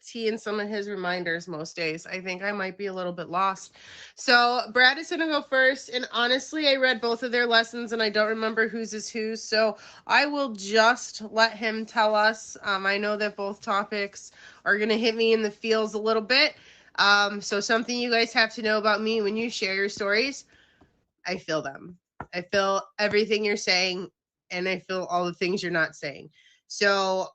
tea in some of his reminders most days. I think I might be a little bit lost. So Brad is gonna go first, and honestly, I read both of their lessons, and I don't remember whose is whose. So I will just let him tell us. I know that both topics are gonna hit me in the feels a little bit. So something you guys have to know about me when you share your stories, I feel them. I feel everything you're saying, and I feel all the things you're not saying. So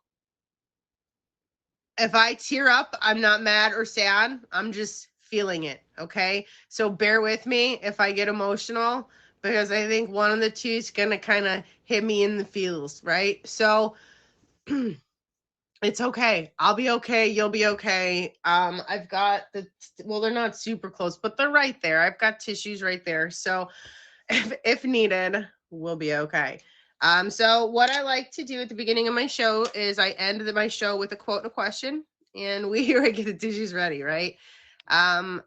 if I tear up, I'm not mad or sad. I'm just feeling it. Okay. So bear with me if I get emotional, because I think one of the two is going to kind of hit me in the feels. Right. So it's okay. I'll be okay. You'll be okay. I've got well, they're not super close, but they're right there. I've got tissues right there. So if needed, we'll be okay. So what I like to do at the beginning of my show is I end my show with a quote and a question, and we here get the tissues ready, right? Um,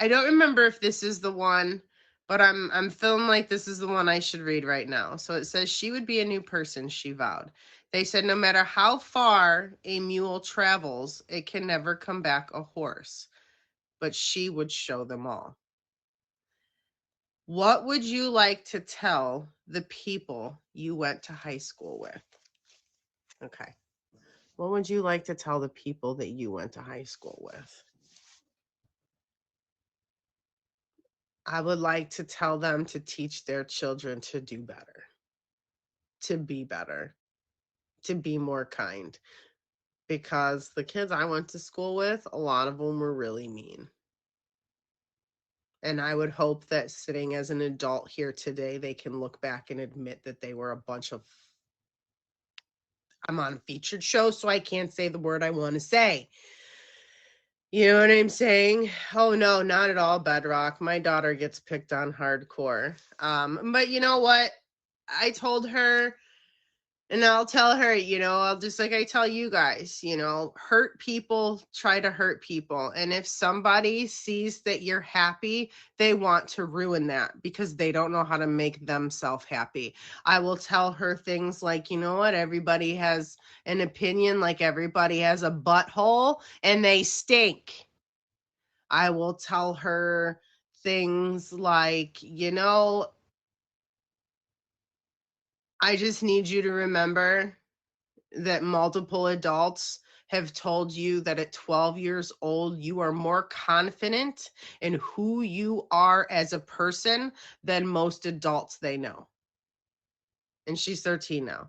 I don't remember if this is the one, but I'm feeling like this is the one I should read right now. So it says she would be a new person, she vowed. They said no matter how far a mule travels, it can never come back a horse, but she would show them all. What would you like to tell the people you went to high school with? Okay. What would you like to tell the people that you went to high school with? I would like to tell them to teach their children to do better, to be better, to be more kind. Because the kids I went to school with, a lot of them were really mean. And I would hope that sitting as an adult here today, they can look back and admit that they were a bunch of. I'm on a featured show, so I can't say the word I want to say. You know what I'm saying? Oh no, not at all, Bedrock. My daughter gets picked on hardcore. But you know what? I told her, and I'll tell her, I'll just like I tell you guys, hurt people try to hurt people. And if somebody sees that you're happy, they want to ruin that because they don't know how to make themselves happy. I will tell her things like, you know what? Everybody has an opinion, like everybody has a butthole, and they stink. I will tell her things like, I just need you to remember that multiple adults have told you that at 12 years old, you are more confident in who you are as a person than most adults they know. And she's 13 now.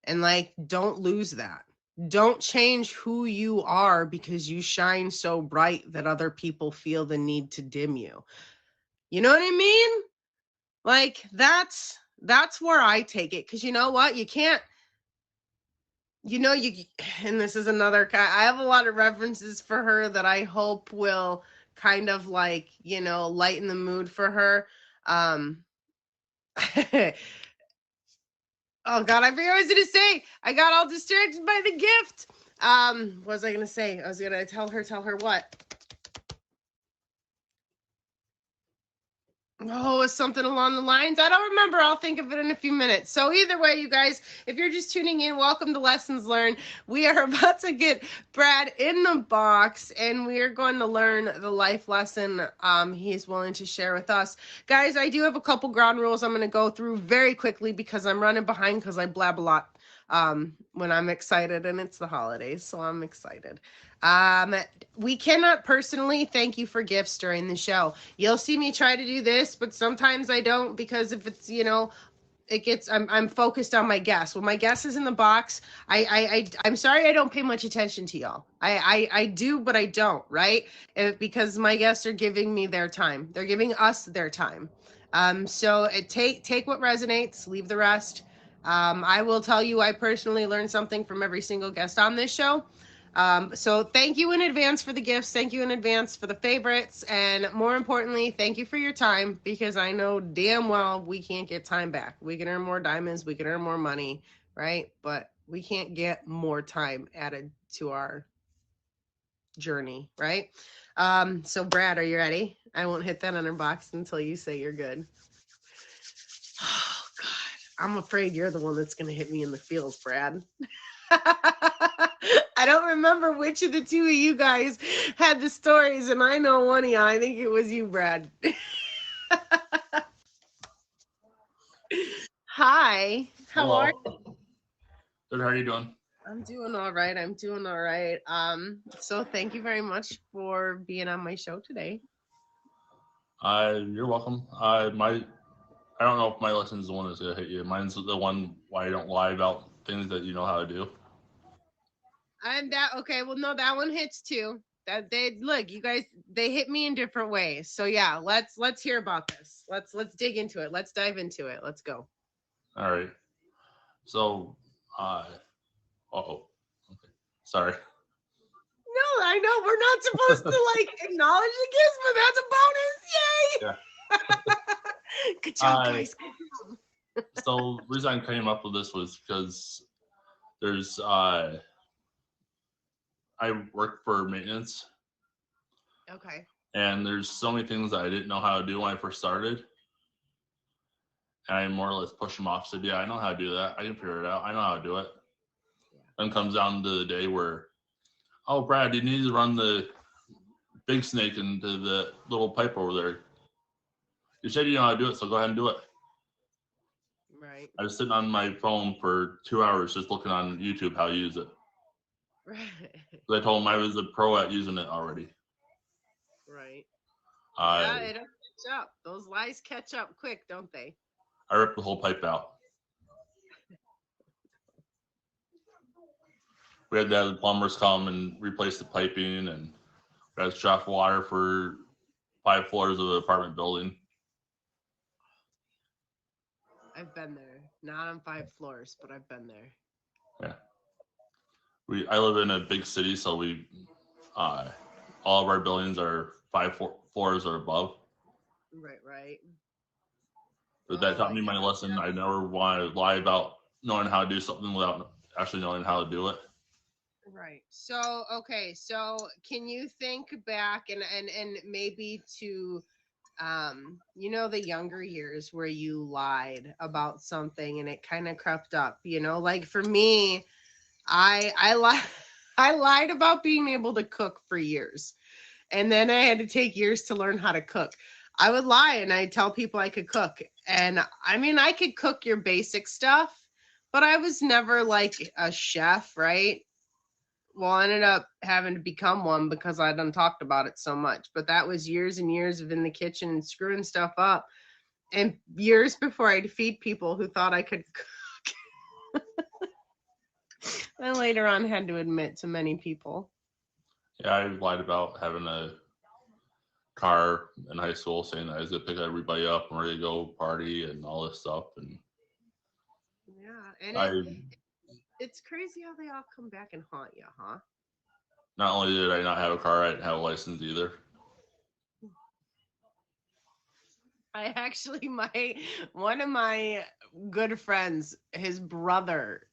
And like, don't lose that. Don't change who you are because you shine so bright that other people feel the need to dim you. You know what I mean? Like that's where I take it, because you know what? You can't, you and this is another I have a lot of references for her that I hope will kind of like, lighten the mood for her. Um oh God, I forgot what I was gonna say. I got all distracted by the gift. What was I gonna say? I was gonna tell her what? Oh, it's something along the lines. I don't remember. I'll think of it in a few minutes. So either way, you guys, if you're just tuning in, welcome to Lessons Learned. We are about to get Brad in the box, and we are going to learn the life lesson he's willing to share with us. Guys, I do have a couple ground rules I'm going to go through very quickly because I'm running behind because I blab a lot when I'm excited, and it's the holidays, so I'm excited. Um, we cannot personally thank you for gifts during the show. You'll see me try to do this, but sometimes I don't, because if it's, it gets, I'm focused on my guest. When my guest is in the box, I'm sorry I don't pay much attention to y'all. I do, but I don't, right? Because my guests are giving me their time. They're giving us their time. So take what resonates, leave the rest. I will tell you, I personally learned something from every single guest on this show. So thank you in advance for the gifts. Thank you in advance for the favorites. And more importantly, thank you for your time, because I know damn well we can't get time back. We can earn more diamonds. We can earn more money, right? But we can't get more time added to our journey, right? So Brad, are you ready? I won't hit that unbox until you say you're good. Oh God. I'm afraid you're the one that's going to hit me in the feels, Brad. I don't remember which of the two of you guys had the stories, and I know one of you. I think it was you, Brad. Hi. How are you? Good. How are you doing? I'm doing all right. I'm doing all right. So thank you very much for being on my show today. You're welcome. I don't know if my lesson's the one that's gonna hit you. Mine's the one why I don't lie about things that you know how to do. And that okay, well no, that one hits too. That they look, you guys, they hit me in different ways. So yeah, let's hear about this. Let's dig into it. Let's dive into it. Let's go. All right. So, oh, okay. Sorry. No, I know we're not supposed to like acknowledge the gifts, but that's a bonus. Yay! Yeah. Good job, guys. So the reason I came up with this was because there's I work for maintenance, Okay. and there's so many things that I didn't know how to do when I first started. And I more or less push them off. Said, "Yeah, I know how to do that. I can figure it out. I know how to do it." Yeah. Then comes down to the day where, oh, Brad, you need to run the big snake into the little pipe over there. You said you know how to do it, so go ahead and do it. Right. I was sitting on my phone for 2 hours just looking on YouTube how to use it. Right. So I told him I was a pro at using it already. Right. I Yeah, it'll catch up. Those lies catch up quick, don't they? I ripped the whole pipe out. We had to have the plumbers come and replace the piping, and we had to shop water for 5 floors of the apartment building. I've been there. Not on 5 floors, but I've been there. Yeah. I live in a big city, so we all of our buildings are 5 floors or above. Right. But that Oh, taught me my lesson. I never want to lie about knowing how to do something without actually knowing how to do it. right. So, okay. So, can you think back and maybe to the younger years where you lied about something and it kind of crept up, like for me, I lied I lied about being able to cook for years. And then I had to take years to learn how to cook. I would lie and I'd tell people I could cook. And I mean, I could cook your basic stuff, but I was never like a chef, right? Well, I ended up having to become one because I done talked about it so much. But that was years and years of in the kitchen and screwing stuff up. And years before I'd feed people who thought I could cook. I later on had to admit to many people. Yeah, I lied about having a car in high school, saying that I was gonna pick everybody up and ready to go party and all this stuff. And Yeah, and I it's crazy how they all come back and haunt you, huh? not only did I not have a car, I didn't have a license either. I actually, one of my good friends, his brother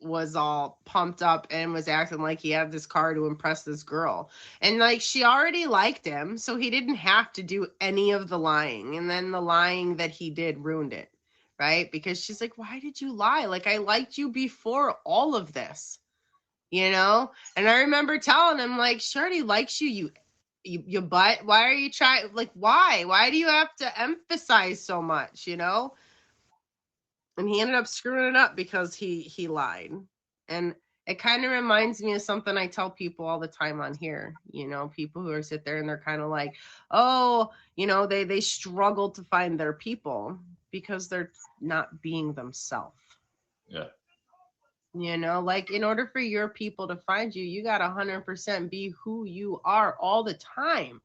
was all pumped up and was acting like he had this car to impress this girl. And like she already liked him, so he didn't have to do any of the lying. And then the lying that he did ruined it, right? Because she's like, "Why did you lie? Like I liked you before all of this." And I remember telling him like, "She already likes you butt. Why are you trying? Like, why do you have to emphasize so much, And he ended up screwing it up because he lied. And it kind of reminds me of something I tell people all the time on here, people who are sit there and they're kind of like, oh, they struggle to find their people because they're not being themselves. Yeah. Like in order for your people to find you, you got 100% be who you are all the time.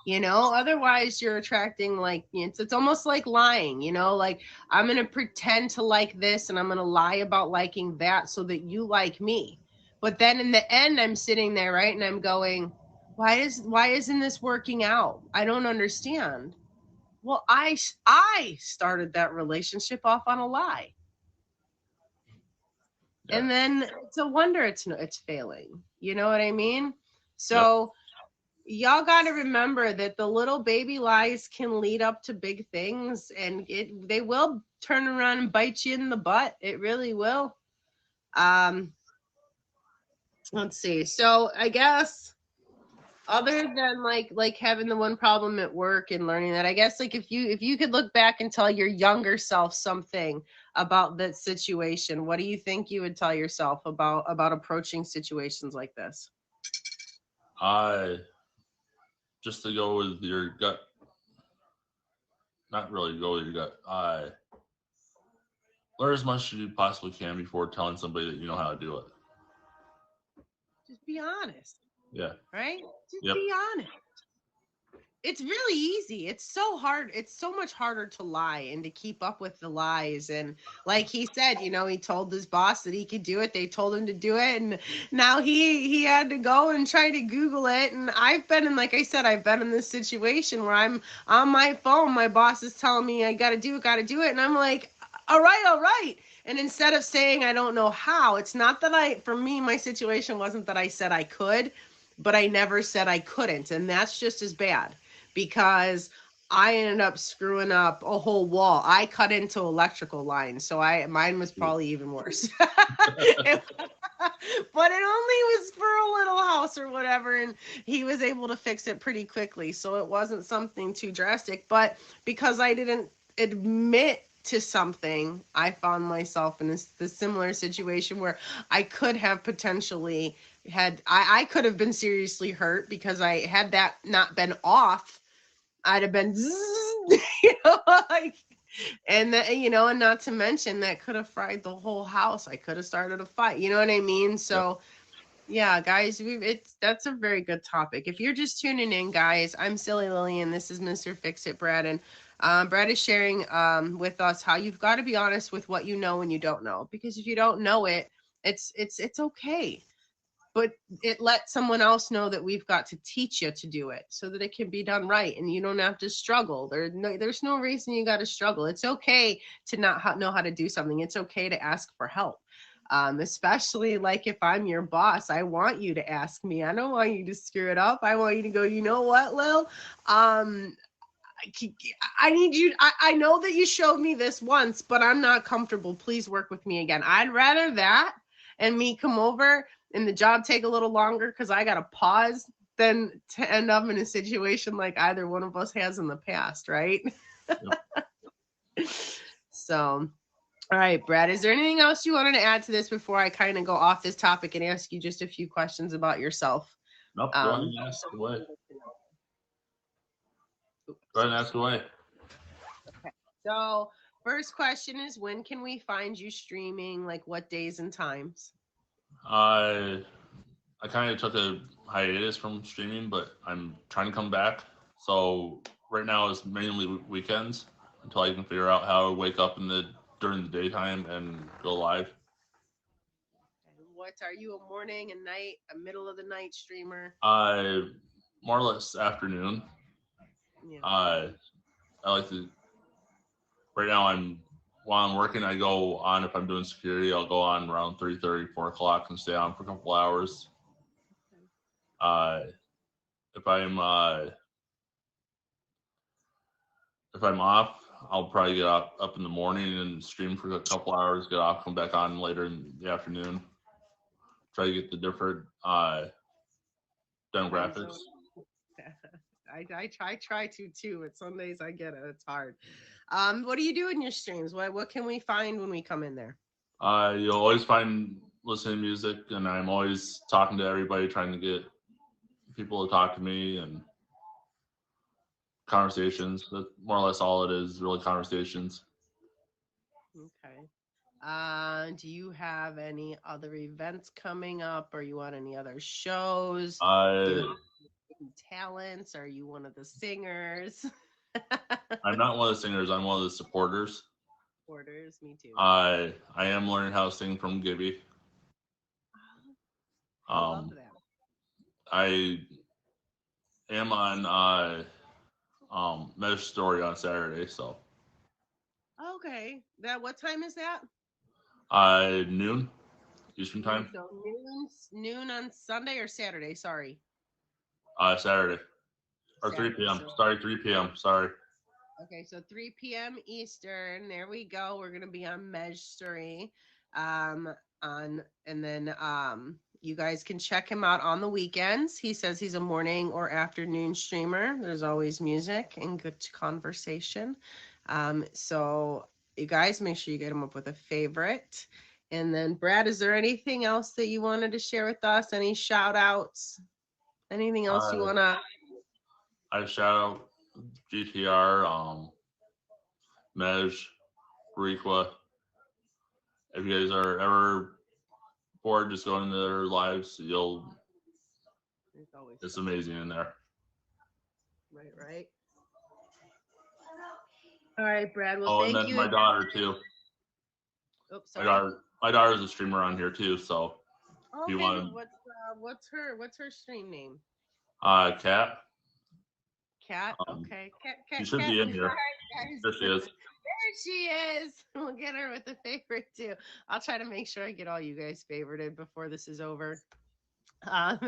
Otherwise you're attracting like it's almost like lying, like I'm going to pretend to like this and I'm going to lie about liking that so that you like me. But then in the end I'm sitting there, right? And I'm going, why isn't this working out? I don't understand. Well, I started that relationship off on a lie. Yeah. And then it's a wonder it's failing. You know what I mean? So y'all got to remember that the little baby lies can lead up to big things, and they will turn around and bite you in the butt. It really will. Let's see. So I guess other than like having the one problem at work and learning that, I guess like if you could look back and tell your younger self something about that situation, what do you think you would tell yourself about approaching situations like this? Just to go with your gut, not really go with your gut. Learn as much as you possibly can before telling somebody that you know how to do it. Just be honest. Yeah. Right? Just Yep. be honest. It's really easy. It's so hard. It's so much harder to lie and to keep up with the lies. And like he said, you know, he told his boss that he could do it. They told him to do it. And now he had to go and try to Google it. And I've been in, like I said, I've been in this situation where I'm on my phone. My boss is telling me I got to do it. And I'm like, all right. And instead of saying I don't know how, it's not that for me, my situation wasn't that I said I could, but I never said I couldn't. And that's just as bad, because I ended up screwing up a whole wall. I cut into electrical lines, so mine was probably even worse. But it only was for a little house or whatever, and he was able to fix it pretty quickly. So it wasn't something too drastic. But because I didn't admit to something, I found myself in this similar situation where I could have potentially I could have been seriously hurt, because I had that not been off, I'd have been you know, like, and that, you know, and not to mention that could have fried the whole house. I could have started a fight, you know what I mean? So yeah, guys, that's a very good topic. If you're just tuning in, guys, I'm Silly Lillian. This is Mr. Fix-It Brad, and Brad is sharing with us how you've got to be honest with what you know and you don't know, because if you don't know it, it's okay. But it lets someone else know that we've got to teach you to do it so that it can be done right, and you don't have to struggle. There's no reason you got to struggle. It's okay to not know how to do something. It's okay to ask for help. Especially like if I'm your boss, I want you to ask me. I don't want you to screw it up. I want you to go, you know what, Lil? I need you. I know that you showed me this once, but I'm not comfortable. Please work with me again. I'd rather that and me come over and the job take a little longer because I got to pause than to end up in a situation like either one of us has in the past, right? Yep. So, all right, Brad, is there anything else you wanted to add to this before I kind of go off this topic and ask you just a few questions about yourself? Nope, go ahead and ask away. Go ahead and ask away. Okay, so first question is, when can we find you streaming? Like what days and times? I kind of took a hiatus from streaming, but I'm trying to come back. So right now it's mainly weekends until I can figure out how to wake up during the daytime and go live. What are you, a morning, a night, a middle of the night streamer? More or less afternoon. Yeah. I like to. Right now, while I'm working, I go on. If I'm doing security, I'll go on around 3:30, 4 o'clock, and stay on for a couple hours. If I'm off, I'll probably get up in the morning and stream for a couple hours. Get off, come back on later in the afternoon. Try to get the different demographics. I try to too, but some days I get it. It's hard. What do you do in your streams? What can we find when we come in there? You'll always find listening to music, and I'm always talking to everybody, trying to get people to talk to me, and conversations. That's more or less all it is, really, conversations. Okay. Do you have any other events coming up? Are you on any other shows? Talents? Are you one of the singers? I'm not one of the singers. I'm one of the supporters. Supporters, me too. I am learning how to sing from Gibby. I love that. I am on Mesh Story on Saturday, so. Okay. What time is that? Noon Eastern time. So noon on Sunday or Saturday? Sorry. Saturday. Or Saturday, 3 p.m. so- Sorry, 3 p.m. Sorry. Okay, so 3 p.m. Eastern. There we go. We're gonna be on Mej3. And then you guys can check him out on the weekends. He says he's a morning or afternoon streamer. There's always music and good conversation. So you guys make sure you get him up with a favorite. And then Brad, is there anything else that you wanted to share with us? Any shout outs? Anything else you wanna? I shout out GTR, Mej, Requa. If you guys are ever bored, just go into their lives. It's amazing in there. Right. All right, Brad. Well, thank and then you. my daughter too. Oops, sorry. My daughter's a streamer on here too. So Okay, you want what's her stream name? Cat. Cat. Okay. Cat. She should be in here. Right, There she is. There she is. We'll get her with a favorite too. I'll try to make sure I get all you guys favorited before this is over. And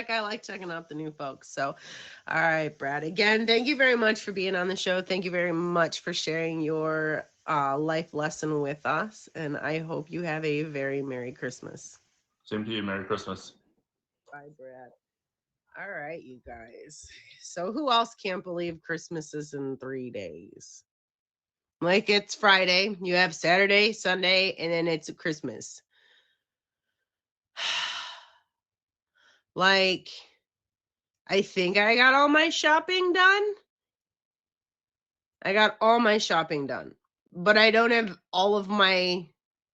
I like checking out the new folks. So, all right, Brad. Again, thank you very much for being on the show. Thank you very much for sharing your life lesson with us. And I hope you have a very Merry Christmas. Same to you. Merry Christmas. Bye, Brad. All right, you guys. So who else can't believe Christmas is in 3 days? Like, it's Friday, you have Saturday, Sunday, and then it's Christmas. Like, I think I got all my shopping done. I got all my shopping done, but I don't have all of my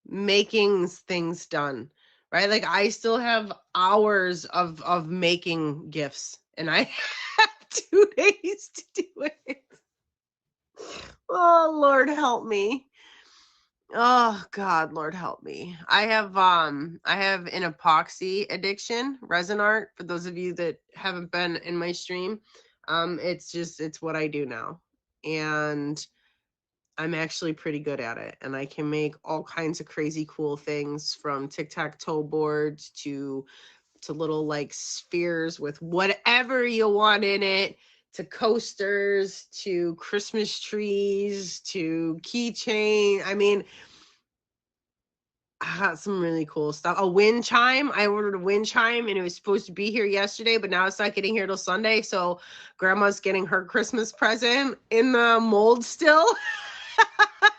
makings things done, right? Like, I still have hours of making gifts, and I have 2 days to do it. Oh, Lord help me. Oh God, Lord help me. I have an epoxy addiction, resin art, for those of you that haven't been in my stream. It's what I do now. And I'm actually pretty good at it. And I can make all kinds of crazy cool things, from tic-tac-toe boards to little like spheres with whatever you want in it, to coasters, to Christmas trees, to keychain. I mean, I got some really cool stuff. A wind chime. I ordered a wind chime and it was supposed to be here yesterday, but now it's not getting here till Sunday. So grandma's getting her Christmas present in the mold still.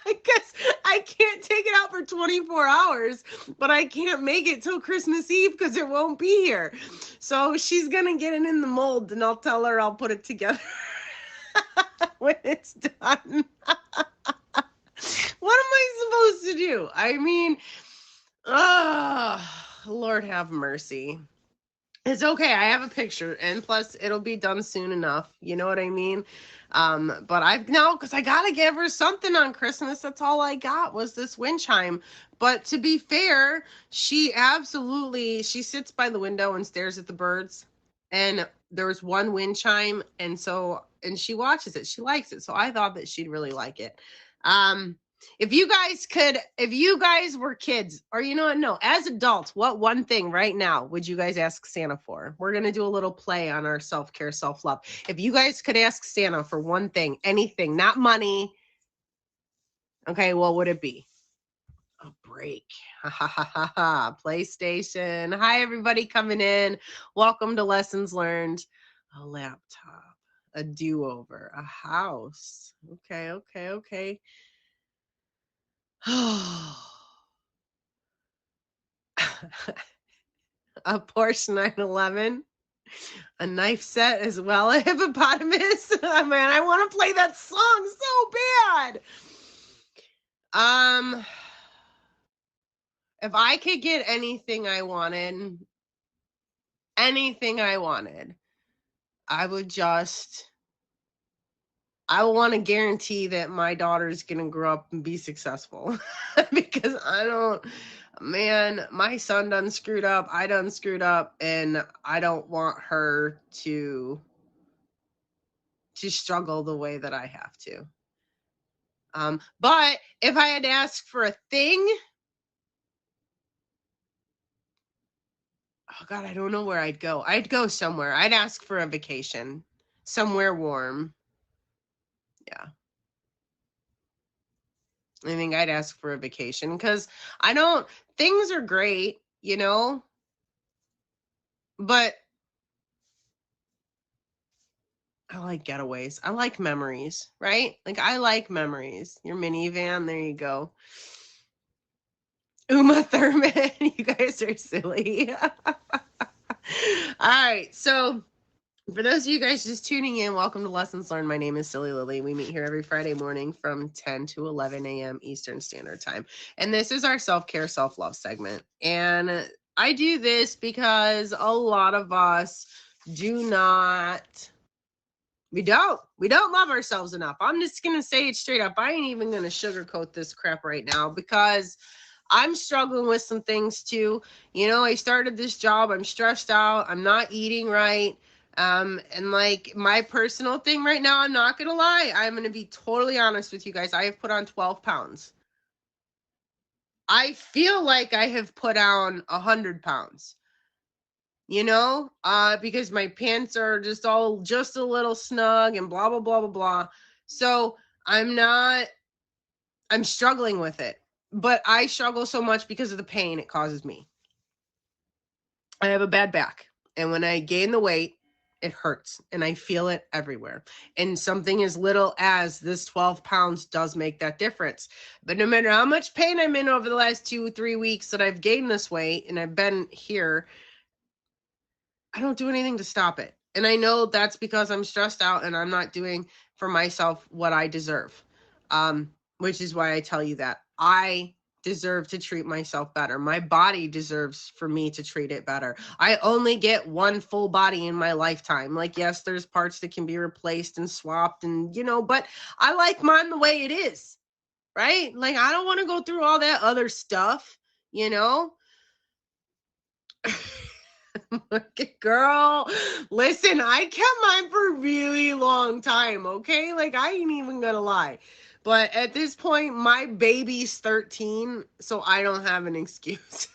Because I can't take it out for 24 hours, but I can't make it till Christmas Eve because it won't be here. So she's going to get it in the mold, and I'll tell her I'll put it together when it's done. What am I supposed to do? I mean, Lord have mercy. It's okay. I have a picture, and plus it'll be done soon enough. You know what I mean? But because I gotta give her something on Christmas. That's all I got was this wind chime. But to be fair, she sits by the window and stares at the birds. And there was one wind chime, and she watches it. She likes it. So I thought that she'd really like it. If you guys were kids, or as adults, what one thing right now would you guys ask Santa for? We're going to do a little play on our self-care, self-love. If you guys could ask Santa for one thing, anything, not money, okay, what would it be? A break. PlayStation. Hi, everybody coming in. Welcome to Lessons Learned. A laptop, a do-over, a house. Okay. A Porsche 911, a knife set as well, a hippopotamus. Oh, man, I want to play that song so bad. If I could get anything I wanted, I want to guarantee that my daughter's going to grow up and be successful. Because my son done screwed up, I done screwed up, and I don't want her to struggle the way that I have to. But if I had to ask for a thing, oh God, I don't know where I'd go. I'd go somewhere. I'd ask for a vacation, somewhere warm. Yeah. I think I'd ask for a vacation because things are great, you know, but I like getaways. I like memories, right? Like, I like memories. Your minivan, there you go. Uma Thurman, you guys are silly. All right, so for those of you guys just tuning in, welcome to Lessons Learned. My name is Silly Lily. We meet here every Friday morning from 10 to 11 a.m. Eastern Standard Time. And this is our self-care, self-love segment. And I do this because a lot of us we don't love ourselves enough. I'm just going to say it straight up. I ain't even going to sugarcoat this crap right now because I'm struggling with some things too. You know, I started this job. I'm stressed out. I'm not eating right. And like my personal thing right now, I'm not going to lie. I'm going to be totally honest with you guys. I have put on 12 pounds. I feel like I have put on 100 pounds, you know, because my pants are just a little snug and blah, blah, blah, blah, blah. So I'm struggling with it, but I struggle so much because of the pain it causes me. I have a bad back, and when I gain the weight, it hurts, and I feel it everywhere. And something as little as this 12 pounds does make that difference. But no matter how much pain I'm in over the last 2-3 weeks that I've gained this weight and I've been here, I don't do anything to stop it. And I know that's because I'm stressed out and I'm not doing for myself what I deserve, which is why I tell you that. I deserve to treat myself better. My body deserves for me to treat it better. I only get one full body in my lifetime. Like, yes, there's parts that can be replaced and swapped and, you know, but I like mine the way it is, right? Like, I don't want to go through all that other stuff, you know? Girl, listen, I kept mine for a really long time, okay? Like, I ain't even gonna lie. But at this point, my baby's 13, so I don't have an excuse.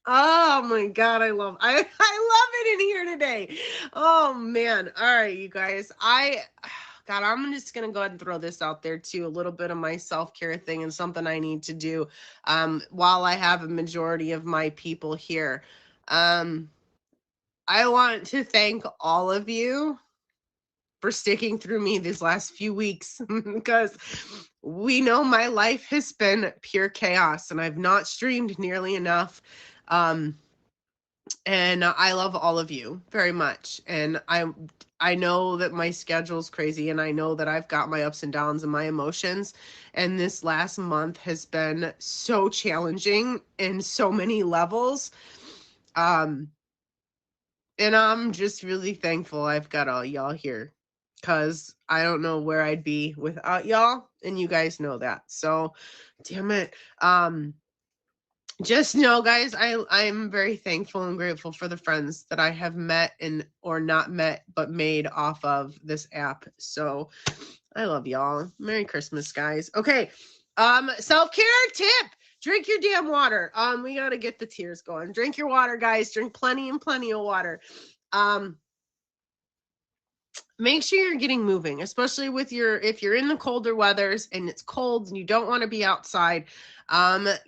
Oh my God, I love it in here today. Oh man. All right, you guys. God, I'm just gonna go ahead and throw this out there too. A little bit of my self-care thing and something I need to do while I have a majority of my people here. I want to thank all of you for sticking through me these last few weeks because we know my life has been pure chaos and I've not streamed nearly enough. And I love all of you very much. And I know that my schedule's crazy and I know that I've got my ups and downs and my emotions. And this last month has been so challenging in so many levels. And I'm just really thankful I've got all y'all here because I don't know where I'd be without y'all. And you guys know that. So, damn it. Just know, guys, I'm very thankful and grateful for the friends that I have met or not met, but made off of this app. So I love y'all. Merry Christmas, guys. Okay. Self-care tip. Drink your damn water. We got to get the tears going. Drink your water, guys. Drink plenty and plenty of water. Make sure you're getting moving, especially if you're in the colder weathers and it's cold and you don't want to be outside.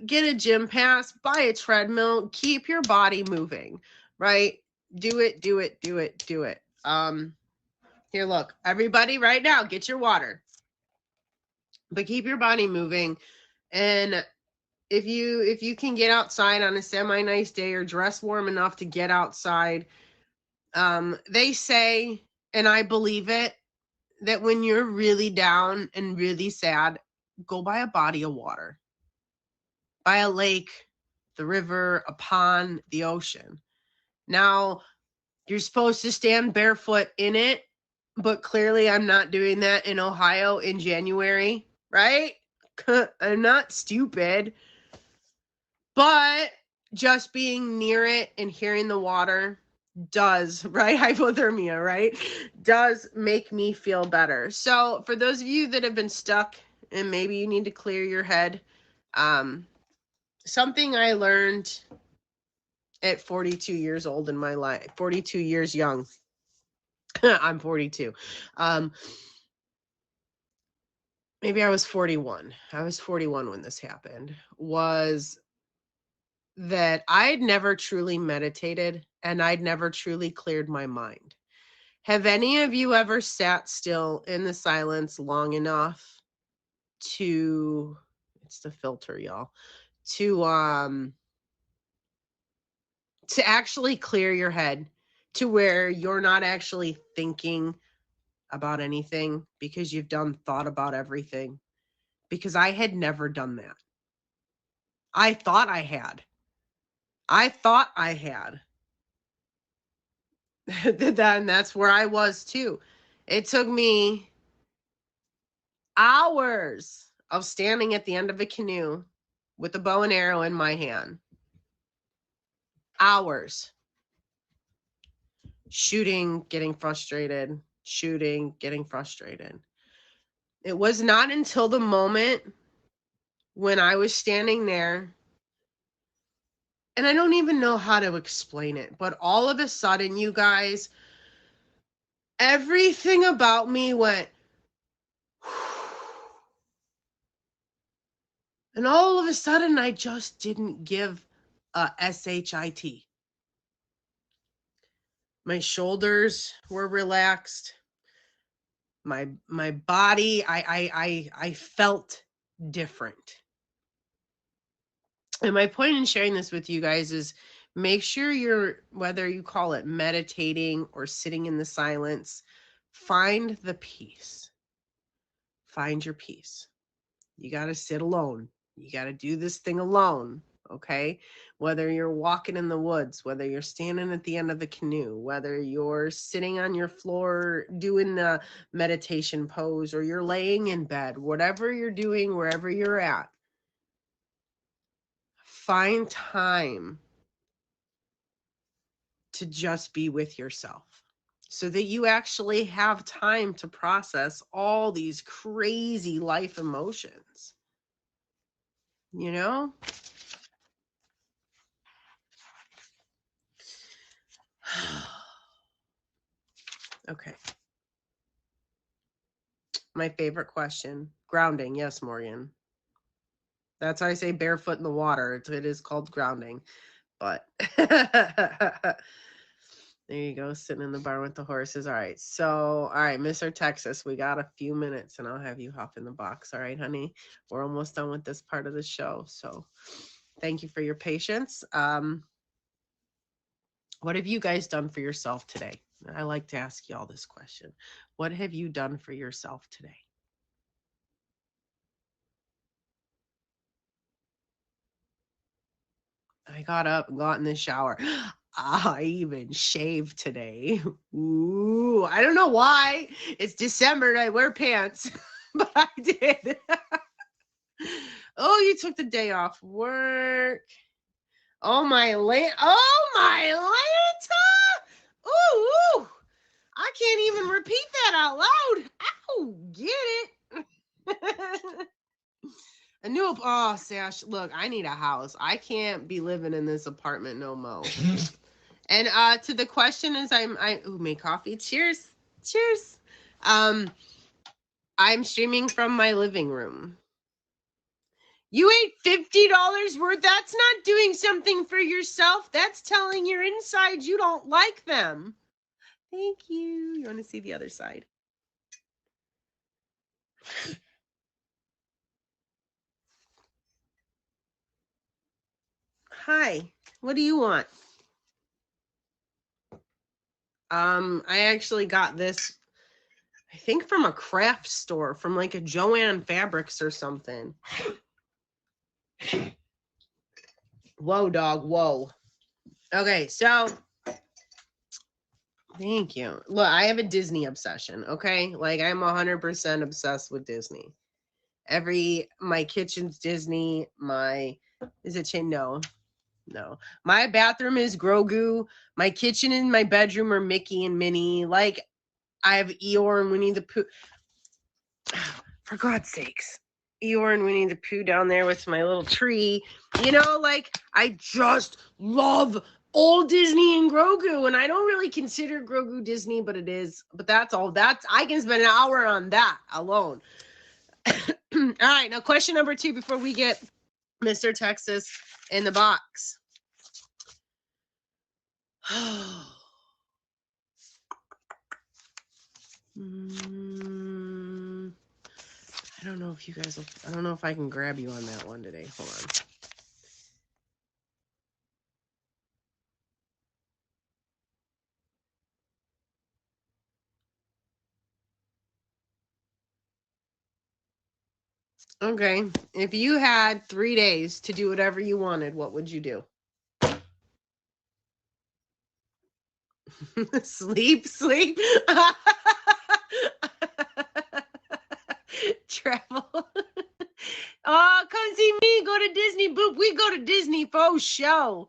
Get a gym pass, buy a treadmill, keep your body moving, right? Do it. Here, look, everybody right now, get your water, but keep your body moving. And if you can get outside on a semi-nice day or dress warm enough to get outside, they say, and I believe it, that when you're really down and really sad, go by a body of water. By a lake, the river, a pond, the ocean. Now, you're supposed to stand barefoot in it, but clearly I'm not doing that in Ohio in January, right? I'm not stupid. But just being near it and hearing the water does, right? Hypothermia, right? Does make me feel better. So for those of you that have been stuck and maybe you need to clear your head. Something I learned at 42 years old in my life, 42 years young. I'm 42. Maybe I was 41. I was 41 when this happened. Was that I'd never truly meditated and I'd never truly cleared my mind. Have any of you ever sat still in the silence long enough to, it's the filter, y'all, to actually clear your head to where you're not actually thinking about anything because you've thought about everything? Because I had never done that. I thought I had. And that's where I was too. It took me hours of standing at the end of a canoe with a bow and arrow in my hand. Hours. Shooting, getting frustrated. Shooting, getting frustrated. It was not until the moment when I was standing there, and I don't even know how to explain it, but all of a sudden, you guys, everything about me went, and all of a sudden, I just didn't give a SHIT. My shoulders were relaxed. My body, I felt different. And my point in sharing this with you guys is make sure you're, whether you call it meditating or sitting in the silence, find the peace. Find your peace. You got to sit alone. You got to do this thing alone. Okay. Whether you're walking in the woods, whether you're standing at the end of the canoe, whether you're sitting on your floor doing the meditation pose, or you're laying in bed, whatever you're doing, wherever you're at, find time to just be with yourself so that you actually have time to process all these crazy life emotions. You know? Okay. My favorite question. Grounding. Yes, Morgan. That's why I say barefoot in the water. It is called grounding. But there you go, sitting in the barn with the horses. All right. So, all right, Mr. Texas, we got a few minutes and I'll have you hop in the box. All right, honey. We're almost done with this part of the show. So thank you for your patience. What have you guys done for yourself today? I like to ask you all this question. What have you done for yourself today? I got up and got in the shower. I even shaved today. Ooh, I don't know why. It's December and I wear pants, but I did. Oh, you took the day off work. Oh, my Lanta. Ooh. I can't even repeat that out loud. Ow, get it. A new, oh, Sash, look, I need a house. I can't be living in this apartment no more. And to the question is, I made coffee. Cheers. I'm streaming from my living room. You ate $50 worth? That's not doing something for yourself. That's telling your insides you don't like them. Thank you. You want to see the other side? Hi. What do you want? I actually got this, I think from a craft store, from like a Joann Fabrics or something. Whoa, dog. Whoa. Okay, so thank you. Look, I have a Disney obsession, okay? Like, I'm 100% obsessed with Disney. My kitchen's Disney. No. My bathroom is Grogu. My kitchen and my bedroom are Mickey and Minnie. Like, I have Eeyore and Winnie the Pooh. For God's sakes. Eeyore and Winnie the Pooh down there with my little tree. You know, like, I just love old Disney and Grogu, and I don't really consider Grogu Disney, but it is. But that's all. I can spend an hour on that alone. All right, now question number 2 before we get Mr. Texas in the box. I don't know if you guys will, I don't know if I can grab you on that one today. Hold on. Okay. If you had 3 days to do whatever you wanted, what would you do? Sleep. Travel. Oh, come see me. Go to Disney. Boop. We go to Disney for show.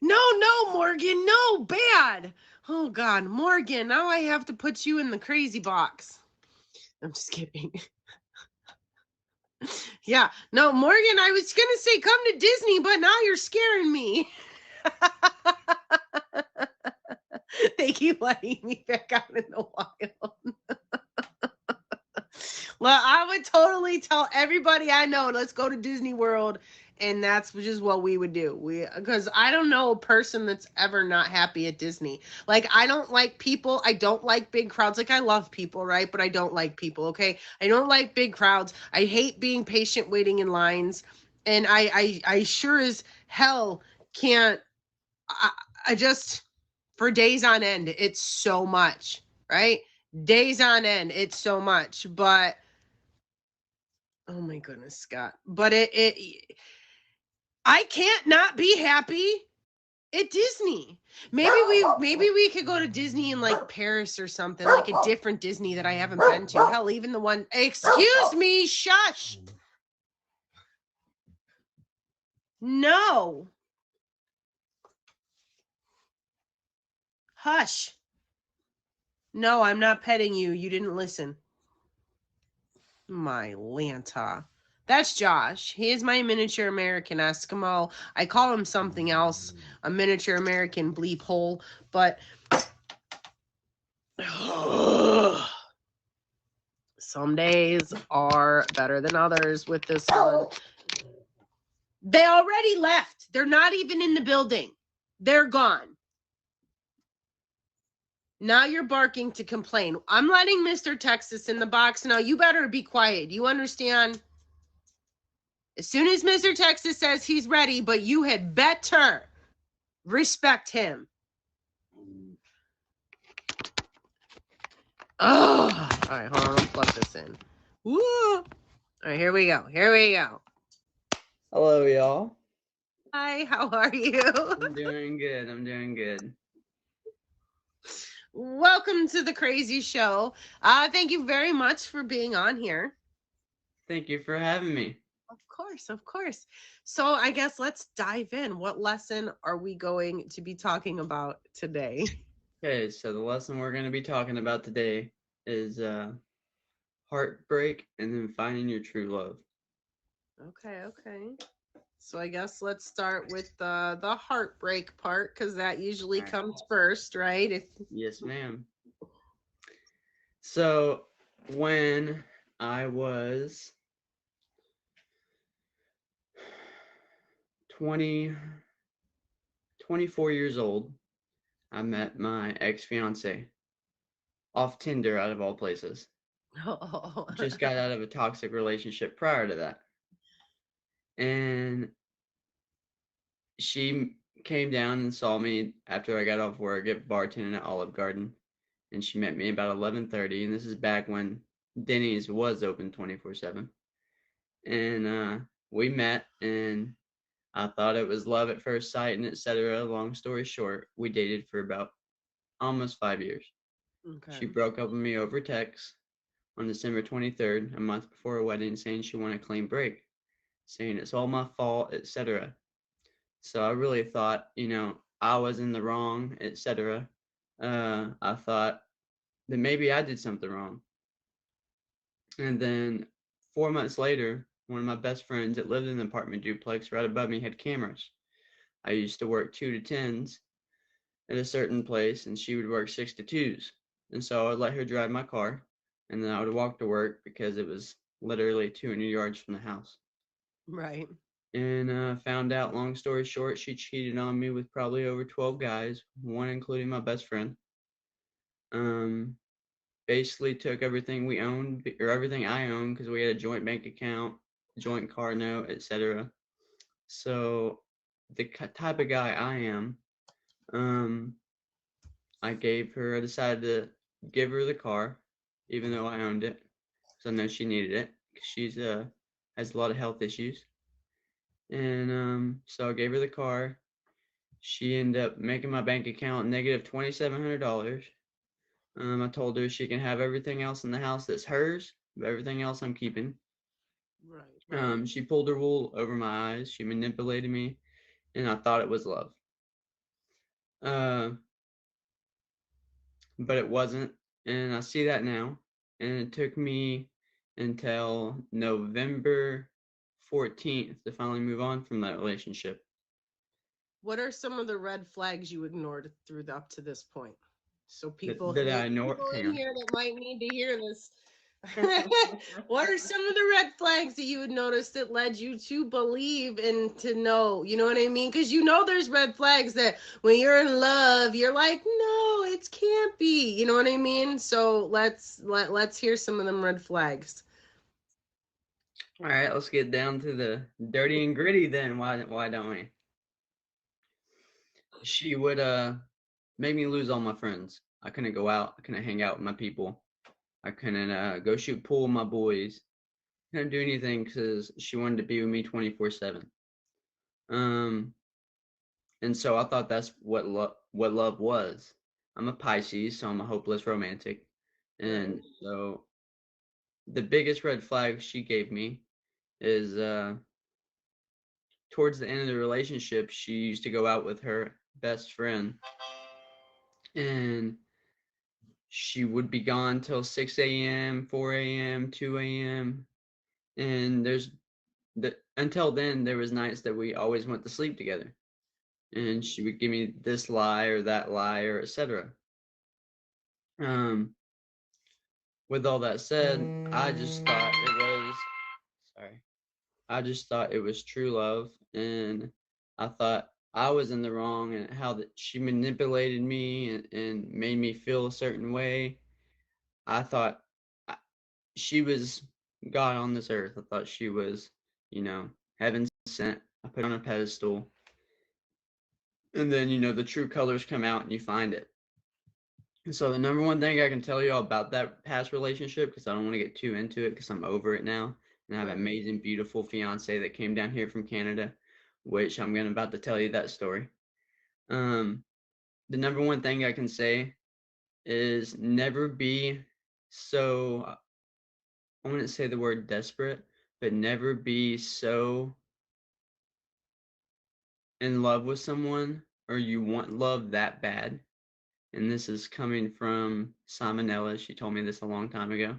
No, Morgan. No, bad. Oh, God. Morgan, now I have to put you in the crazy box. I'm just kidding. Yeah. No, Morgan, I was going to say come to Disney, but now you're scaring me. They keep letting me back out in the wild. Well, I would totally tell everybody I know, let's go to Disney World. And that's just what we would do. Because I don't know a person that's ever not happy at Disney. Like, I don't like people. I don't like big crowds. Like, I love people, right? But I don't like people, okay? I don't like big crowds. I hate being patient waiting in lines. And I sure as hell can't. I just, for days on end, it's so much, right? Days on end, it's so much. But, oh my goodness, Scott. But I can't not be happy at Disney. Maybe we could go to Disney in like Paris or something, like a different Disney that I haven't been to. Hell, even the one, excuse me, shush. No. Hush. No, I'm not petting you. You didn't listen. My Lanta. That's Josh. He is my miniature American Eskimo. I call him something else, a miniature American bleep hole, but some days are better than others with this one. They already left. They're not even in the building. They're gone. Now you're barking to complain. I'm letting Mr. Texas in the box. Now you better be quiet. You understand? As soon as Mr. Texas says he's ready, but you had better respect him. Oh, all right, hold on. I'll plug this in. Woo! All right, here we go. Hello, y'all. Hi, how are you? I'm doing good. Welcome to the Crazy Show. Thank you very much for being on here. Thank you for having me. Of course. So I guess let's dive in. What lesson are we going to be talking about today? Okay, so the lesson we're going to be talking about today is heartbreak and then finding your true love. Okay. So I guess let's start with the heartbreak part, because that usually comes first, right? Yes, ma'am. So when I was 24 years old, I met my ex-fiance off Tinder, out of all places. Oh. Just got out of a toxic relationship prior to that. And she came down and saw me after I got off work at bartending at Olive Garden. And she met me about 11:30, and this is back when Denny's was open 24/7. And we met, and I thought it was love at first sight, and etc. Long story short, we dated for about almost 5 years. Okay. She broke up with me over text on December 23rd, a month before our wedding, saying she wanted a clean break, saying it's all my fault, etc. So I really thought, I was in the wrong, etc. I thought that maybe I did something wrong. And then 4 months later, one of my best friends that lived in an apartment duplex right above me had cameras. I used to work 2 to 10s at a certain place, and she would work 6 to 2s. And so I would let her drive my car, and then I would walk to work because it was literally 200 yards from the house. Right. And found out, long story short, she cheated on me with probably over 12 guys, one including my best friend. Basically took everything we owned, or everything I owned, because we had a joint bank account, joint car note, etc. So the type of guy I am, I decided to give her the car, even though I owned it, because I know she needed it, because she's has a lot of health issues. And so I gave her the car. She ended up making my bank account negative $2,700. I told her she can have everything else in the house that's hers, but everything else I'm keeping. Right. She pulled her wool over my eyes. She manipulated me, and I thought it was love. But it wasn't, and I see that now. And it took me until November 14th to finally move on from that relationship. What are some of the red flags you ignored up to this point? So people, That I ignore. people Hang in on. here that might need to hear this. What are some of the red flags that you would notice that led you to believe and to know? You know what I mean? Because there's red flags that when you're in love, you're like, no, it can't be. You know what I mean? So let's hear some of them red flags. All right, let's get down to the dirty and gritty then. Why don't we? She would make me lose all my friends. I couldn't go out. I couldn't hang out with my people. I couldn't go shoot pool with my boys. Couldn't do anything because she wanted to be with me 24/7. And so I thought that's what love was. I'm a Pisces, so I'm a hopeless romantic. And so the biggest red flag she gave me is towards the end of the relationship, she used to go out with her best friend, and she would be gone till 6 a.m., 4 a.m., 2 a.m. And until then, there was nights that we always went to sleep together. And she would give me this lie or that lie or etc. With all that said, I just thought it was true love, and I thought I was in the wrong, and how that she manipulated me and made me feel a certain way. I thought she was God on this earth. I thought she was, heaven sent. I put her on a pedestal. And then, the true colors come out and you find it. So the number one thing I can tell you all about that past relationship, because I don't want to get too into it because I'm over it now. And I have an amazing, beautiful fiance that came down here from Canada, which I'm about to tell you that story. The number one thing I can say is never be so, I wouldn't say the word desperate, but never be so in love with someone, or you want love that bad. And this is coming from Salmonella. She told me this a long time ago.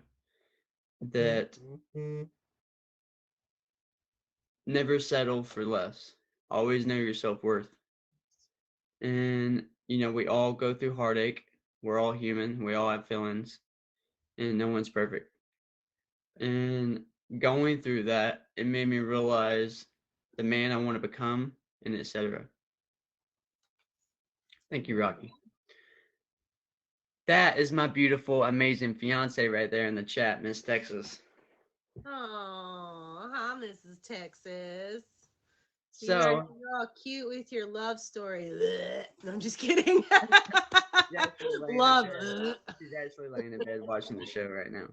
That never settle for less. Always know your self-worth. And, we all go through heartache. We're all human. We all have feelings. And no one's perfect. And going through that, it made me realize the man I want to become, and etc. Thank you, Rocky. That is my beautiful, amazing fiance right there in the chat, Miss Texas. Oh, hi, Mrs. Texas. So you're all cute with your love story. No, I'm just kidding. Love. She's actually laying in bed watching the show right now.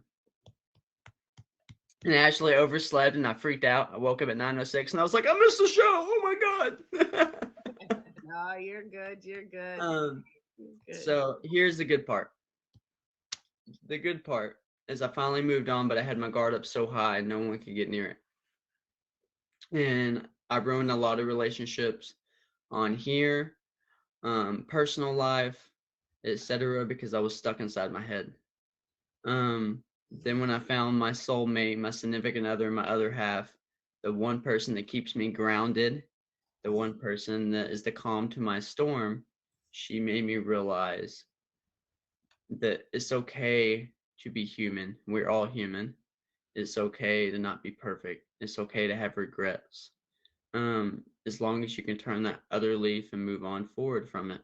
And Ashley overslept, and I freaked out. I woke up at 9:06, and I was like, I missed the show. Oh my god. No, you're good. You're good. So here's the good part. The good part is I finally moved on, but I had my guard up so high no one could get near it. And I ruined a lot of relationships on here, personal life, etc., because I was stuck inside my head. Then when I found my soulmate, my significant other, my other half, the one person that keeps me grounded, the one person that is the calm to my storm, she made me realize that it's okay to be human. We're all human. It's okay to not be perfect. It's okay to have regrets. As long as you can turn that other leaf and move on forward from it.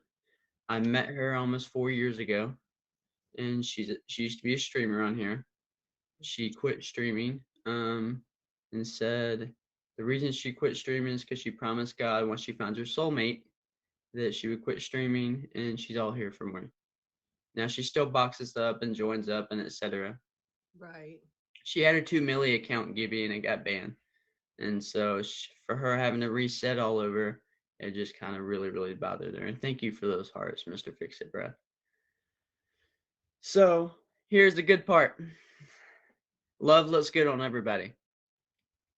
I met her almost 4 years ago, and she used to be a streamer on here. She quit streaming, and said the reason she quit streaming is because she promised God once she found her soulmate that she would quit streaming, and she's all here for me. Now she still boxes up and joins up and etc. Right. She had her 2 milli account Gibby and it got banned, and so for her having to reset all over, it just kind of really bothered her. And thank you for those hearts, Mr. Fix It Brad. So here's the good part. Love looks good on everybody.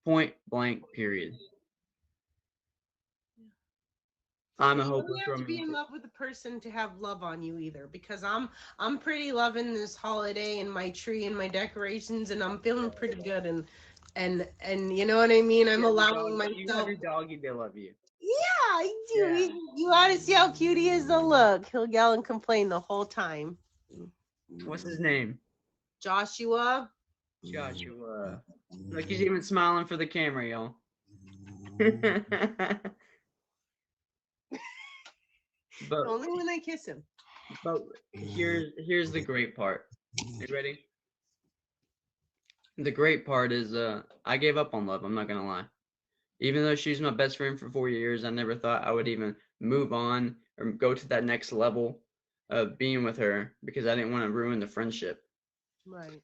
Point blank, period. I'm a You hopeless don't have to be in romantic. love with a person to have love on you either, because I'm pretty loving this holiday and my tree and my decorations, and I'm feeling pretty good, and you know what I mean. I'm allowing You have myself. your doggy, they love you. Yeah, I do. Yeah. You ought to see how cute he is. To look, he'll yell and complain the whole time. What's his name? Joshua. Joshua. Look, he's even smiling for the camera, y'all. but Only when I kiss him. but here's the great part. You ready? The great part is I gave up on love, I'm not gonna lie. Even though she's my best friend for 4 years, I never thought I would even move on or go to that next level of being with her because I didn't want to ruin the friendship. Right.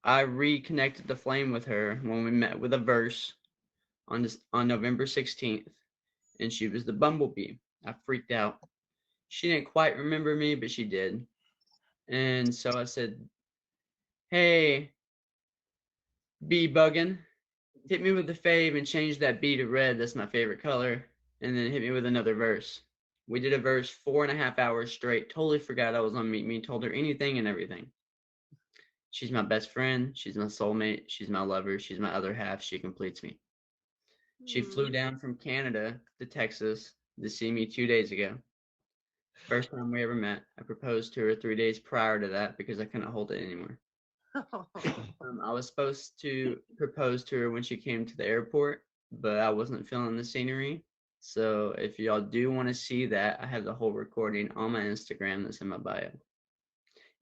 I reconnected the flame with her when we met with a verse on November 16th, and she was the bumblebee. I freaked out. She didn't quite remember me, but she did. And so I said, "Hey, bee buggin', hit me with the fave and change that B to red. That's my favorite color." And then hit me with another verse. We did a verse 4.5 hours straight. Totally forgot I was on Meet Me. Told her anything and everything. She's my best friend. She's my soulmate. She's my lover. She's my other half. She completes me. She flew down from Canada to Texas to see me 2 days ago. First time we ever met. I proposed to her 3 days prior to that because I couldn't hold it anymore. I was supposed to propose to her when she came to the airport, but I wasn't feeling the scenery. So if y'all do want to see that, I have the whole recording on my Instagram that's in my bio.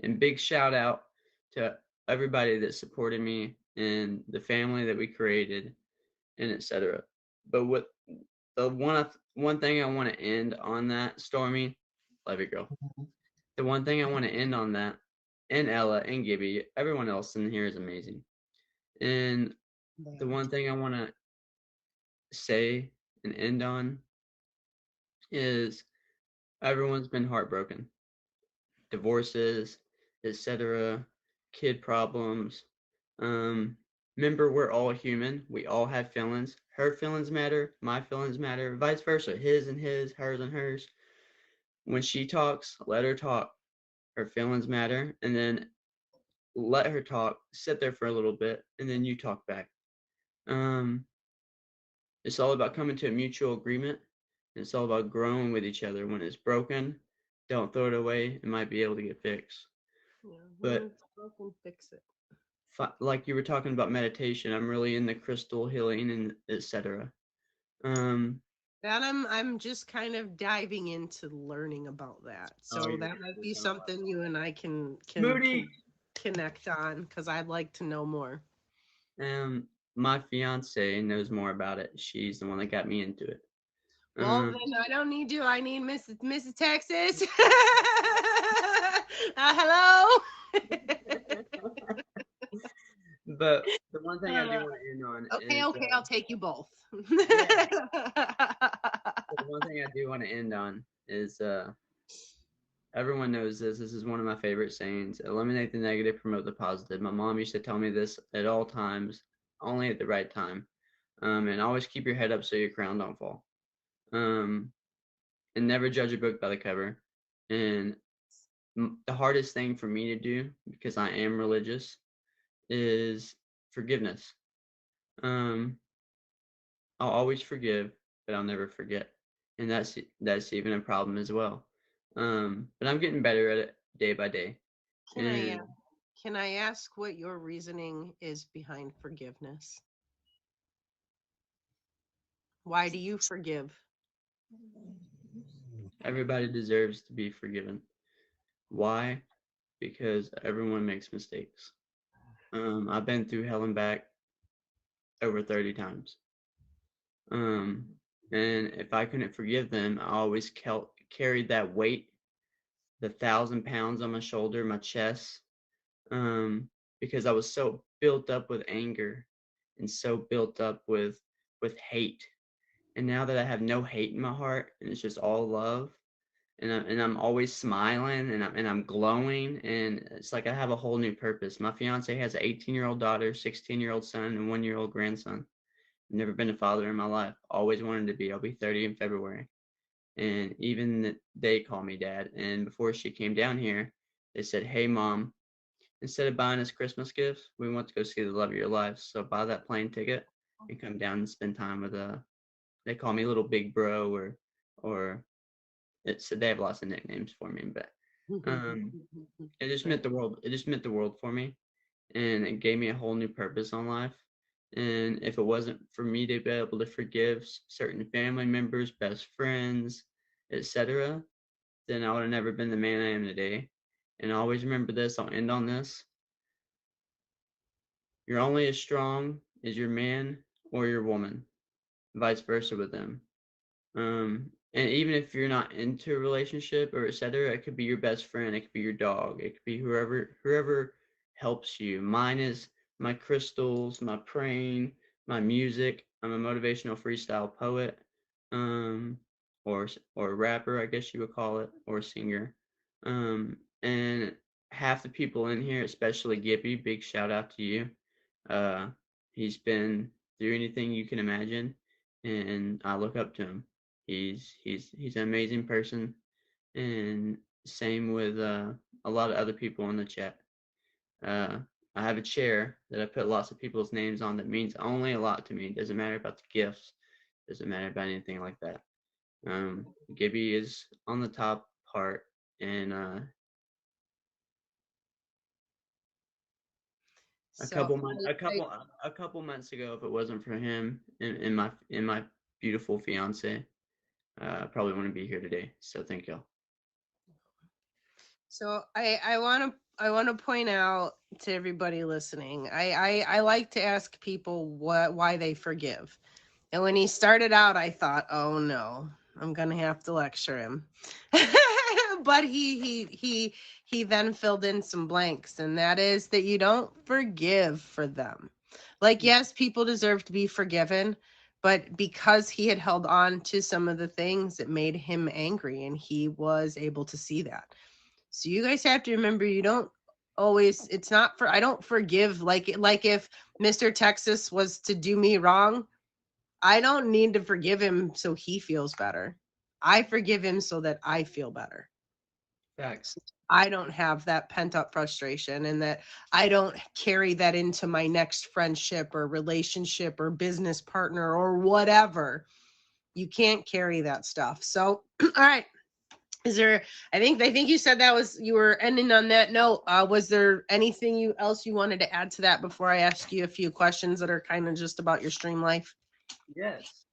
And big shout out to everybody that supported me and the family that we created and etc. But what the one thing I want to end on that, Stormy, love you, girl. The one thing I want to end on that, and Ella and Gibby, everyone else in here is amazing. And the one thing I want to say and end on is everyone's been heartbroken. Divorces, etc., kid problems. Remember, we're all human. We all have feelings. Her feelings matter. My feelings matter. Vice versa. His and his, hers and hers. When she talks, let her talk. Her feelings matter. And then let her talk. Sit there for a little bit. And then you talk back. It's all about coming to a mutual agreement. It's all about growing with each other. When it's broken, don't throw it away. It might be able to get fixed. Yeah, But it's broken, fix it. Like you were talking about meditation, I'm really into crystal healing and etc. That I'm just kind of diving into learning about that. So that might be something you and I can connect on, because I'd like to know more. My fiance knows more about it. She's the one that got me into it. Well, then I don't need you. I need Mrs. Texas. Hello. But the one thing I do want to end on Okay, I'll take you both. The one thing I do want to end on is everyone knows this. This is one of my favorite sayings. Eliminate the negative, promote the positive. My mom used to tell me this at all times, only at the right time. And always keep your head up so your crown don't fall. And never judge a book by the cover. And the hardest thing for me to do, because I am religious, is forgiveness. Um, I'll always forgive, but I'll never forget, and that's even a problem as well. But I'm getting better at it day by day. And Can I ask what your reasoning is behind forgiveness? Why do you forgive? everybody deserves to be forgiven. Why? Because everyone makes mistakes. I've been through hell and back over 30 times. And if I couldn't forgive them, I always carried that weight, the 1,000 pounds on my shoulder, my chest, because I was so built up with anger and so built up with hate. And now that I have no hate in my heart and it's just all love, and I'm always smiling and I'm glowing, and it's like I have a whole new purpose. My fiance has an 18-year-old daughter, 16-year-old son, and 1-year-old grandson. I've never been a father in my life. Always wanted to be. I'll be 30 in February. And even they call me dad. And before she came down here, they said, "Hey, Mom, instead of buying us Christmas gifts, we want to go see the love of your life. So buy that plane ticket and come down and spend time with they call me little big bro, or they have lots of nicknames for me, but it just meant the world. It just meant the world for me, and it gave me a whole new purpose on life. And if it wasn't for me to be able to forgive certain family members, best friends, etc., then I would have never been the man I am today. And always remember this. I'll end on this. You're only as strong as your man or your woman, vice versa with them. And even if you're not into a relationship or etc., it could be your best friend, it could be your dog, it could be whoever helps you. Mine is my crystals, my praying, my music. I'm a motivational freestyle poet, or rapper, I guess you would call it, or singer. And half the people in here, especially Gibby, big shout out to you. He's been through anything you can imagine, and I look up to him. He's an amazing person, and same with a lot of other people in the chat. I have a chair that I put lots of people's names on that means only a lot to me. It doesn't matter about the gifts, doesn't matter about anything like that. Gibby is on the top part, and a couple months ago, if it wasn't for him and my beautiful fiance, probably wouldn't be here today. So thank y'all. So I want to point out to everybody listening. I like to ask people why they forgive. And when he started out, I thought, oh no, I'm gonna have to lecture him. But he then filled in some blanks, and that is that you don't forgive for them. Like, yes, people deserve to be forgiven, but because he had held on to some of the things, it made him angry, and he was able to see that. So you guys have to remember, you don't always, it's not for, I don't forgive, like if Mr. Texas was to do me wrong, I don't need to forgive him so he feels better. I forgive him so that I feel better. Facts. I don't have that pent up frustration, and that I don't carry that into my next friendship or relationship or business partner or whatever. You can't carry that stuff. So, all right. Is there, I think you said that was, you were ending on that note. Was there anything else you wanted to add to that before I ask you a few questions that are kind of just about your stream life? Yes.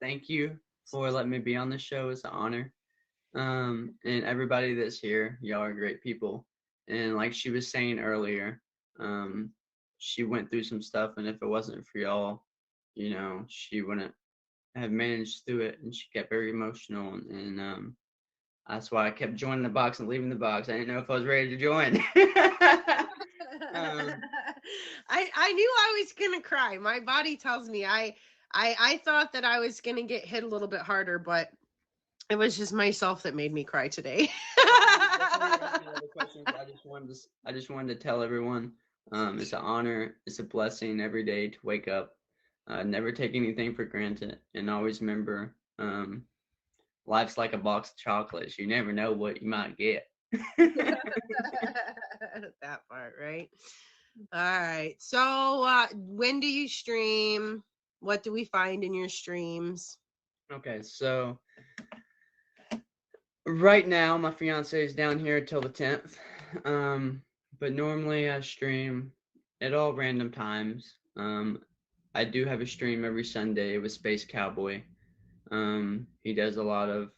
Thank you for letting me be on the show. It's an honor. And everybody that's here, y'all are great people. And like she was saying earlier, she went through some stuff, and if it wasn't for y'all, she wouldn't have managed through it. And she got very emotional, and that's why I kept joining the box and leaving the box. I didn't know if I was ready to join. I knew I was gonna cry. My body tells me I thought that I was gonna get hit a little bit harder, but it was just myself that made me cry today. I just wanted to tell everyone, it's an honor, it's a blessing every day to wake up. Never take anything for granted, and always remember, life's like a box of chocolates. You never know what you might get. That part, right? All right. So, when do you stream? What do we find in your streams? Okay, so right now my fiance is down here till the 10th. But normally I stream at all random times. I do have a stream every Sunday with Space Cowboy. He does a lot of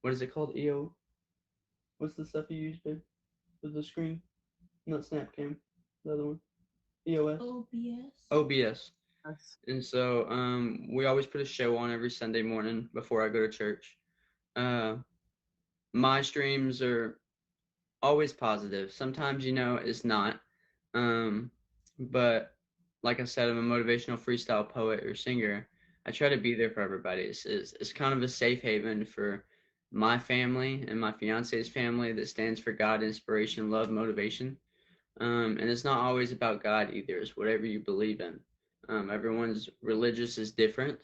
what is it called? EO? What's the stuff you use, babe? For the screen? Not Snapcam. The other one. EOS. OBS. Yes. And so we always put a show on every Sunday morning before I go to church. My streams are always positive. Sometimes, it's not. But like I said, I'm a motivational freestyle poet or singer. I try to be there for everybody. It's kind of a safe haven for my family and my fiance's family that stands for God, inspiration, love, motivation. And it's not always about God either. It's whatever you believe in. Everyone's religious is different.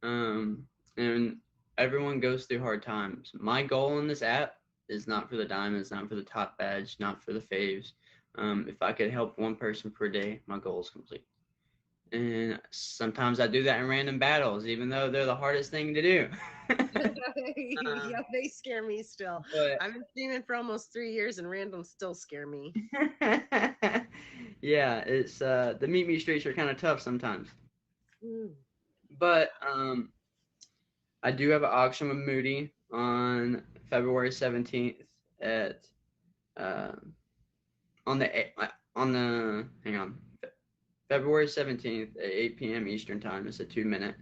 And everyone goes through hard times. My goal in this app is not for the diamonds, not for the top badge, not for the faves. If I could help one person per day, my goal is complete. And sometimes I do that in random battles, even though they're the hardest thing to do. Yeah, they scare me still. But I've been streaming for almost 3 years, and randoms still scare me. yeah, it's the meet me streets are kind of tough sometimes. But I do have an auction with Moody on February 17th at February 17th at 8 p.m. Eastern Time. It's a 2-minute,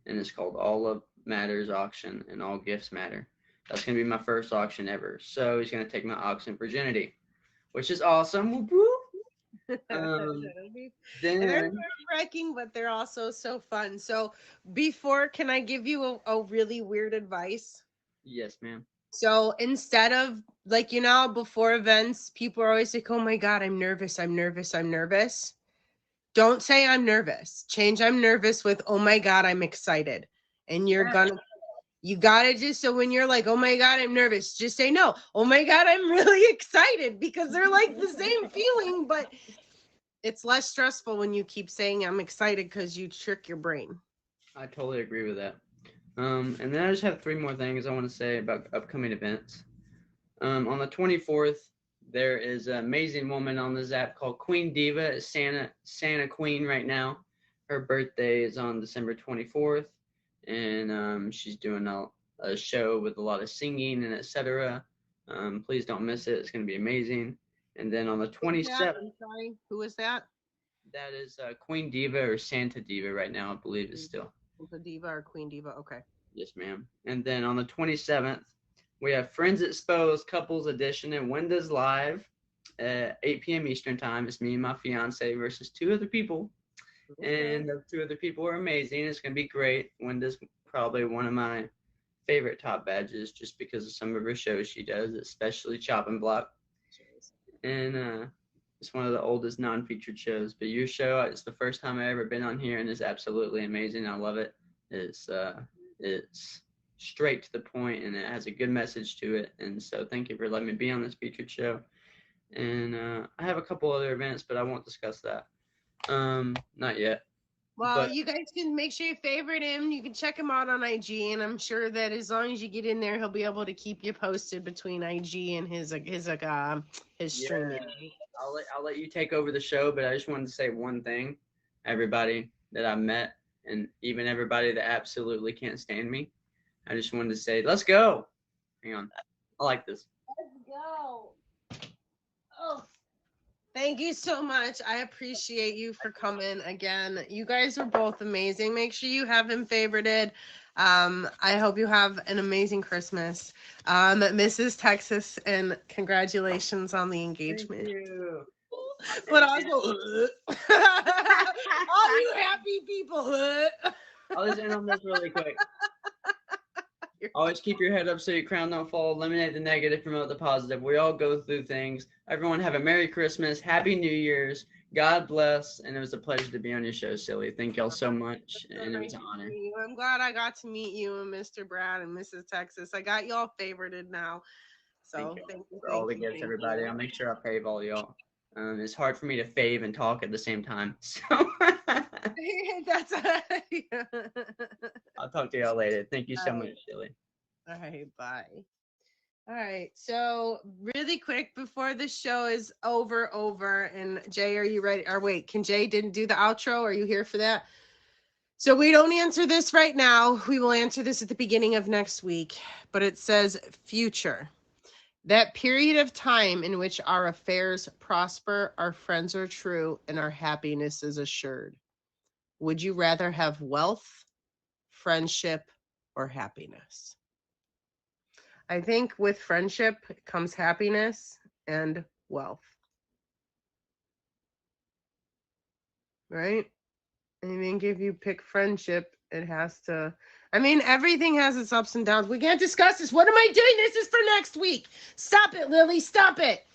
and it's called All Love Matters Auction and All Gifts Matter. That's going to be my first auction ever. So he's going to take my auction virginity, which is awesome. Whoop, whoop. They're nerve-wracking, but they're also so fun. So can I give you a really weird advice? Yes, ma'am. So instead of before events, people are always like, oh my God, I'm nervous. Don't say I'm nervous. Change I'm nervous with, oh my God, I'm excited. And you gotta just, so when you're like, oh my God, I'm nervous, just say no. Oh my God, I'm really excited, because they're like the same feeling, but it's less stressful when you keep saying I'm excited, because you trick your brain. I totally agree with that. And then I just have 3 more things I want to say about upcoming events. On the 24th, there is an amazing woman on this app called Queen Diva. It's Santa Queen right now. Her birthday is on December 24th, and she's doing a show with a lot of singing and etc. Please don't miss it. It's going to be amazing. And then on the 27th, I'm sorry, who is that? That is Queen Diva or Santa Diva right now, I believe is still. The Diva or Queen Diva, okay. Yes, ma'am. And then on the 27th, we have Friends Exposed Couples Edition and Wenda's Live at 8 p.m. Eastern Time. It's me and my fiance versus 2 other people. Okay. And those 2 other people are amazing. It's going to be great. Wenda's probably one of my favorite top badges just because of some of her shows she does, especially Chopping Block. And it's one of the oldest non-featured shows. But your show, it's the first time I've ever been on here, and it's absolutely amazing. I love it. It's straight to the point, and it has a good message to it. And so thank you for letting me be on this featured show. And I have a couple other events, but I won't discuss that. Not yet. Well, you guys can make sure you favorite him. You can check him out on IG, and I'm sure that as long as you get in there, he'll be able to keep you posted between IG and his streaming. I'll let you take over the show, but I just wanted to say one thing. Everybody that I met, and even everybody that absolutely can't stand me, I just wanted to say, let's go. Hang on. I like this. Let's go. Oh. Thank you so much. I appreciate you for coming again. You guys are both amazing. Make sure you have him favorited. I hope you have an amazing Christmas. Mrs. Texas, and congratulations on the engagement. Thank you. But also, all you happy people. I'll just end on this really quick. Always keep your head up so your crown don't fall. Eliminate the negative, promote the positive. We all go through things. Everyone have a Merry Christmas, Happy New Year's. God bless, and it was a pleasure to be on your show, Silly. Thank y'all so much, and it was an honor. I'm glad I got to meet you and Mr. Brad and Mrs. Texas. I got y'all favorited now. So Thank you thank you, for all the thank you, gifts, thank everybody. you. I'll make sure I fave all y'all. It's hard for me to fave and talk at the same time. So That's I'll talk to y'all later. Thank you so All much, right. Shelly. All right, bye. All right, so really quick before the show is over, and Jay, are you ready? Or wait, can Jay didn't do the outro? Are you here for that? So we don't answer this right now. We will answer this at the beginning of next week, but it says future. That period of time in which our affairs prosper, our friends are true, and our happiness is assured. Would you rather have wealth, friendship, or happiness? I think with friendship comes happiness and wealth. Right? I think if you pick friendship, it has to. I mean, everything has its ups and downs. We can't discuss this. What am I doing? This is for next week. Stop it, Lily. Stop it.